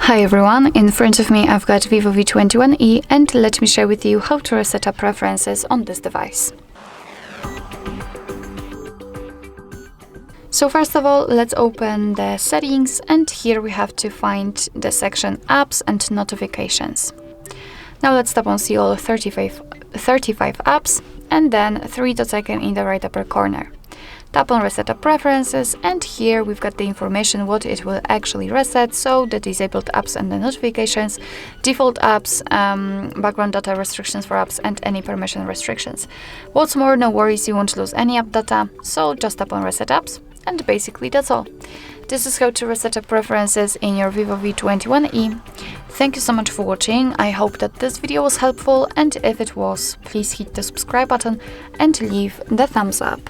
Hi everyone, in front of me I've got Vivo V21e and let me share with you how to reset up preferences on this device. So first of all, let's open the settings, and here we have to find the section apps and notifications. Now let's tap on see all 35 apps and then 3 dots icon in the right upper corner. Tap on reset up preferences, and here we've got the information what it will actually reset, so the disabled apps and the notifications, default apps, background data restrictions for apps, and any permission restrictions. What's more, no worries, you won't lose any app data, so just tap on reset apps, and basically that's all. This is how to reset up preferences in your Vivo V21e. Thank you so much for watching. I hope that this video was helpful, and if it was, please hit the subscribe button and leave the thumbs up.